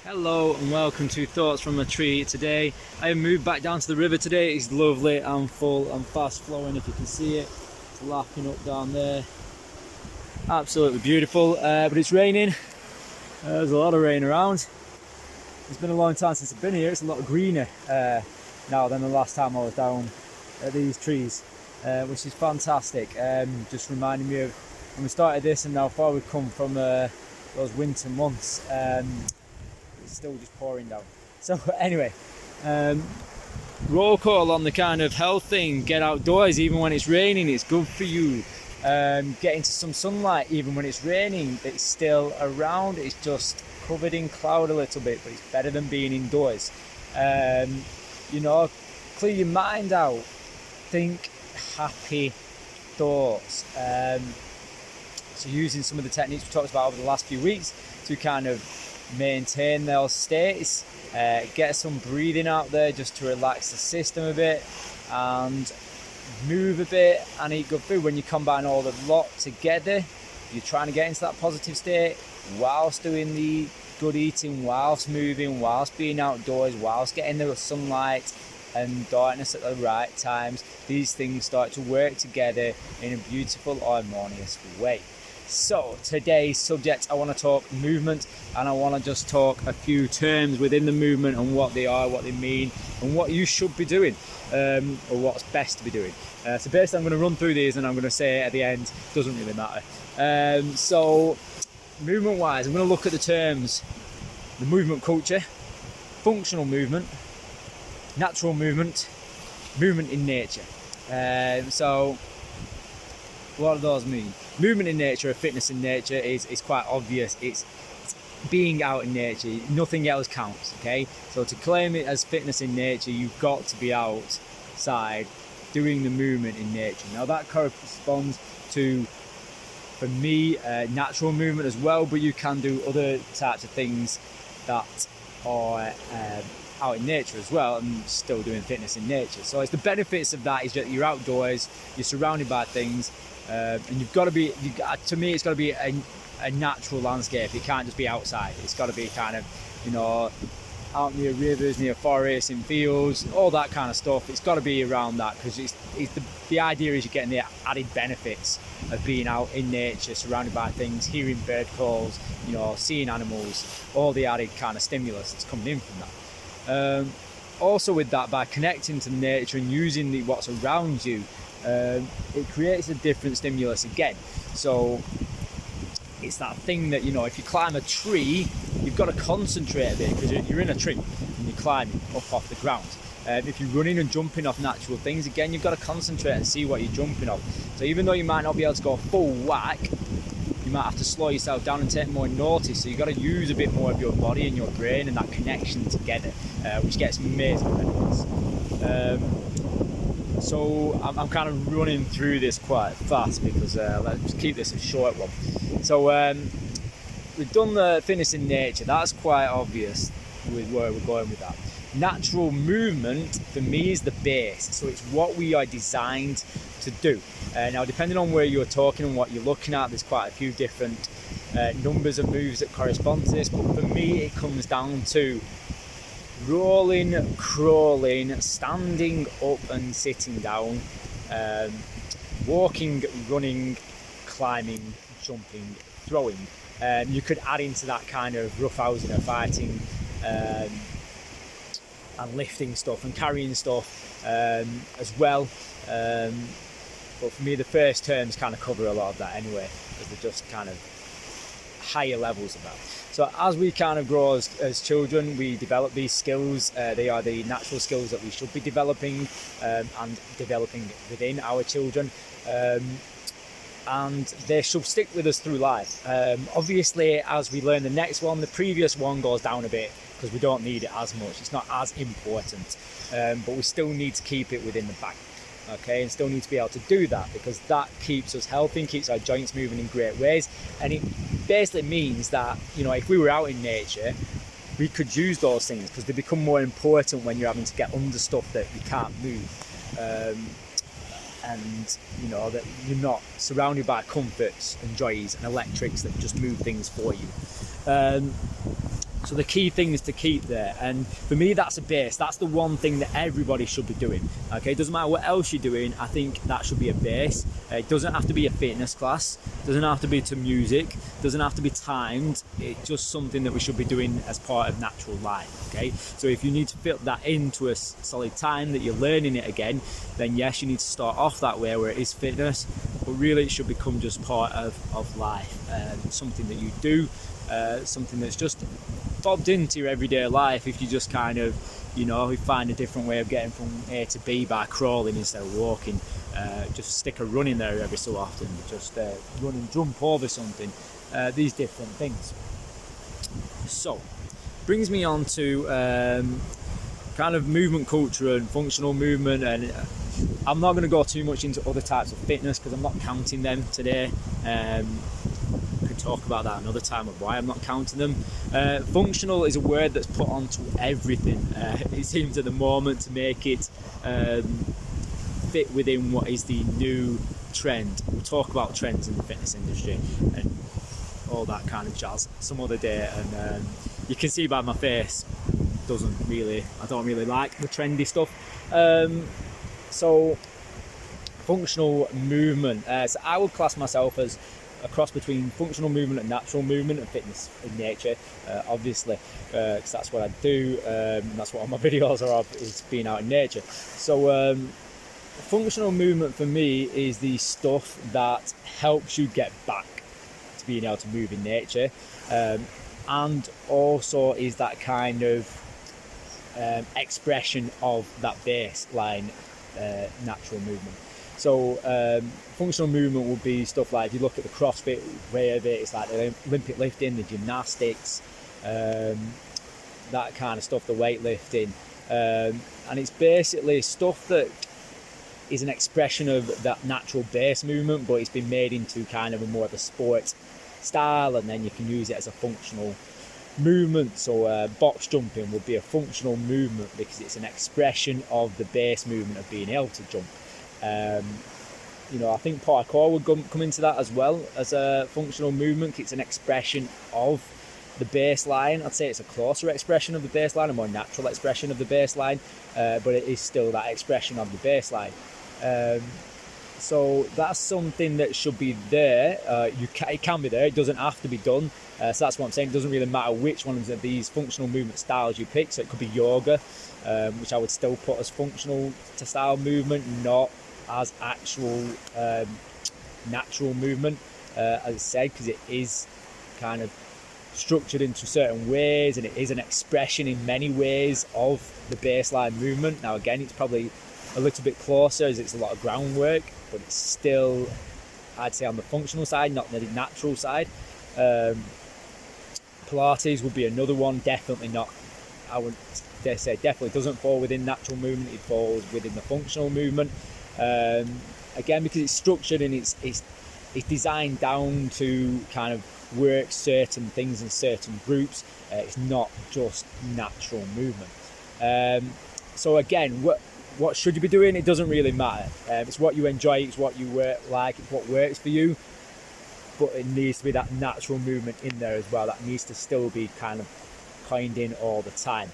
Hello and welcome to Thoughts from a Tree. Today I have moved back down to the river today. It's lovely and full and fast flowing, if you can see it. It's lapping up down there. Absolutely beautiful, but it's raining. There's a lot of rain around. It's been a long time since I've been here. It's a lot greener now than the last time I was down at these trees, which is fantastic. Just reminding me of when we started this and how far we've come from those winter months. It's still just pouring down. So anyway, roll call on the kind of health thing. Get outdoors even when it's raining. It's good for you. Get into some sunlight even when it's raining. It's still around. It's just covered in cloud a little bit, but it's better than being indoors. Clear your mind out. Think happy thoughts. So using some of the techniques we talked about over the last few weeks to kind of maintain those states, get some breathing out there just to relax the system a bit, and move a bit and eat good food. When you combine all the lot together, you're trying to get into that positive state whilst doing the good eating, whilst moving, whilst being outdoors, whilst getting the sunlight and darkness at the right times. These things start to work together in a beautiful, harmonious way. So today's subject, I want to talk movement, and I want to just talk a few terms within the movement and what they are, what they mean, and what you should be doing, or what's best to be doing. So basically I'm going to run through these and I'm going to say at the end, doesn't really matter. So movement wise, I'm going to look at the terms: the movement culture, functional movement, natural movement, movement in nature. So what do those mean? Movement in nature, or fitness in nature, is quite obvious. It's being out in nature. Nothing else counts, okay? So to claim it as fitness in nature, you've got to be outside doing the movement in nature. Now that corresponds to, for me, natural movement as well, but you can do other types of things that are out in nature as well and still doing fitness in nature. So it's the benefits of that is that you're outdoors, you're surrounded by things, and you've got to be, to me, it's got to be a natural landscape. It can't just be outside. It's got to be kind of, out near rivers, near forests, in fields, all that kind of stuff. It's got to be around that, because the idea is you're getting the added benefits of being out in nature, surrounded by things, hearing bird calls, seeing animals, all the added kind of stimulus that's coming in from that. Also with that, by connecting to nature and using what's around you, it creates a different stimulus again. So it's that thing that, if you climb a tree, you've got to concentrate a bit, because you're in a tree and you're climbing up off the ground. If you're running and jumping off natural things, again, you've got to concentrate and see what you're jumping off. So even though you might not be able to go full whack, you might have to slow yourself down and take more notice. So you've got to use a bit more of your body and your brain and that connection together, which gets amazing benefits. So I'm kind of running through this quite fast, because let's keep this a short one. So we've done the fitness in nature. That's quite obvious with where we're going with that. Natural movement for me is the base. So it's what we are designed to do. Now, depending on where you're talking and what you're looking at, there's quite a few different numbers of moves that correspond to this. But for me, it comes down to rolling, crawling, standing up and sitting down, walking, running, climbing, jumping, throwing. You could add into that kind of roughhousing or fighting, and lifting stuff and carrying stuff as well. But for me, the first terms kind of cover a lot of that anyway, because they're just kind of higher levels of that. So as we kind of grow as children, we develop these skills. They are the natural skills that we should be developing and developing within our children. And they should stick with us through life. Obviously, as we learn the next one, the previous one goes down a bit, because we don't need it as much. It's not as important, but we still need to keep it within the bag. Okay, and still need to be able to do that, because that keeps us healthy and keeps our joints moving in great ways. And it basically means that, if we were out in nature, we could use those things, because they become more important when you're having to get under stuff that you can't move. And that you're not surrounded by comforts and joys and electrics that just move things for you. So the key thing is to keep there, and for me that's a base. That's the one thing that everybody should be doing. Okay, it doesn't matter what else you're doing, I think that should be a base. It doesn't have to be a fitness class, doesn't have to be to music, doesn't have to be timed. It's just something that we should be doing as part of natural life. Okay, so if you need to fit that into a solid time that you're learning it again, then yes, you need to start off that way where it is fitness, but really it should become just part of life, something that you do, something that's just bobbed into your everyday life. If you just kind of, you find a different way of getting from A to B by crawling instead of walking, just stick a run in there every so often, just run and jump over something, these different things. So brings me on to kind of movement culture and functional movement, and I'm not going to go too much into other types of fitness because I'm not counting them today. Talk about that another time of why I'm not counting them. Functional is a word that's put onto everything. It seems at the moment to make it fit within what is the new trend. We'll talk about trends in the fitness industry and all that kind of jazz some other day, and you can see by my face I don't really like the trendy stuff. So functional movement, so I would class myself as a cross between functional movement and natural movement and fitness in nature, obviously, because that's what I do, and that's what all my videos are of, is being out in nature. So functional movement for me is the stuff that helps you get back to being able to move in nature, and also is that kind of expression of that baseline natural movement. So functional movement would be stuff like, if you look at the CrossFit way of it, it's like the Olympic lifting, the gymnastics, that kind of stuff, the weightlifting, and it's basically stuff that is an expression of that natural base movement, but it's been made into kind of a more of a sport style, and then you can use it as a functional movement. So box jumping would be a functional movement because it's an expression of the base movement of being able to jump. I think parkour would come into that as well as a functional movement. It's an expression of the baseline. I'd say it's a closer expression of the baseline, a more natural expression of the baseline, but it is still that expression of the baseline. So that's something that should be there. It can be there, it doesn't have to be done. So that's what I'm saying. It doesn't really matter which ones of these functional movement styles you pick. So it could be yoga, which I would still put as functional to style movement, not as actual natural movement, as I said, because it is kind of structured into certain ways, and it is an expression in many ways of the baseline movement. Now again, it's probably a little bit closer as it's a lot of groundwork, but it's still, I'd say, on the functional side, not the natural side. Pilates would be another one. Definitely not, I would dare say, definitely doesn't fall within natural movement. It falls within the functional movement, again, because it's structured and it's designed down to kind of work certain things in certain groups. It's not just natural movement. So again, what should you be doing? It doesn't really matter. It's what you enjoy, it's what you like, it's what works for you, but it needs to be that natural movement in there as well. That needs to still be kind of coined in all the time.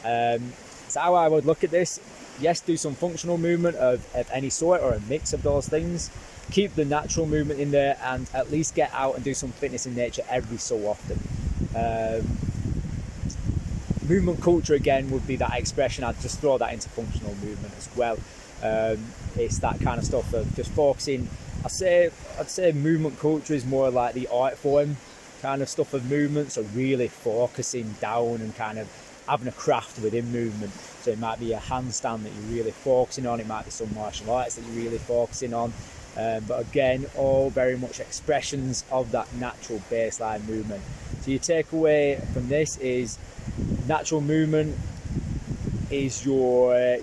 So how I would look at this, yes, do some functional movement of any sort, or a mix of those things. Keep the natural movement in there, and at least get out and do some fitness in nature every so often. Movement culture again would be that expression. I'd just throw that into functional movement as well. It's that kind of stuff of just focusing. I'd say movement culture is more like the art form kind of stuff of movement, so really focusing down and kind of having a craft within movement. So it might be a handstand that you're really focusing on, it might be some martial arts that you're really focusing on, but again, all very much expressions of that natural baseline movement. So your takeaway from this is natural movement is your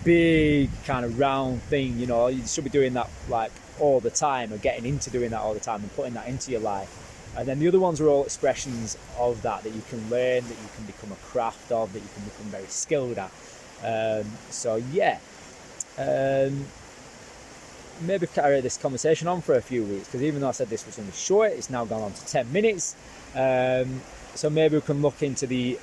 big kind of round thing. You should be doing that like all the time, or getting into doing that all the time and putting that into your life. And then the other ones are all expressions of that you can learn, that you can become a craft of, that you can become very skilled at. So yeah, maybe carry this conversation on for a few weeks, because even though I said this was going to be short, it's now gone on to 10 minutes. So maybe we can look into the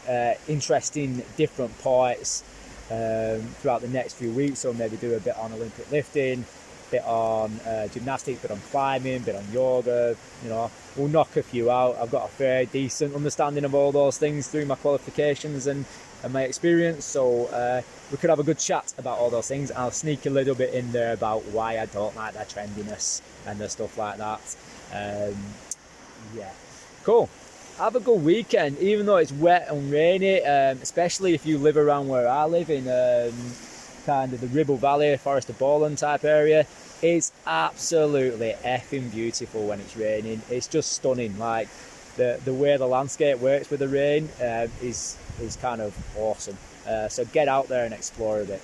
interesting different parts throughout the next few weeks. So maybe do a bit on Olympic lifting, bit on gymnastics, bit on climbing, bit on yoga. You know, we'll knock a few out. I've got a fair decent understanding of all those things through my qualifications and my experience. So we could have a good chat about all those things. I'll sneak a little bit in there about why I don't like that trendiness and the stuff like that. Yeah, cool. Have a good weekend, even though it's wet and rainy, especially if you live around where I live in kind of the Ribble Valley, Forest of Bowland type area. It's absolutely effing beautiful when it's raining. It's just stunning. Like the way the landscape works with the rain is kind of awesome. So get out there and explore a bit.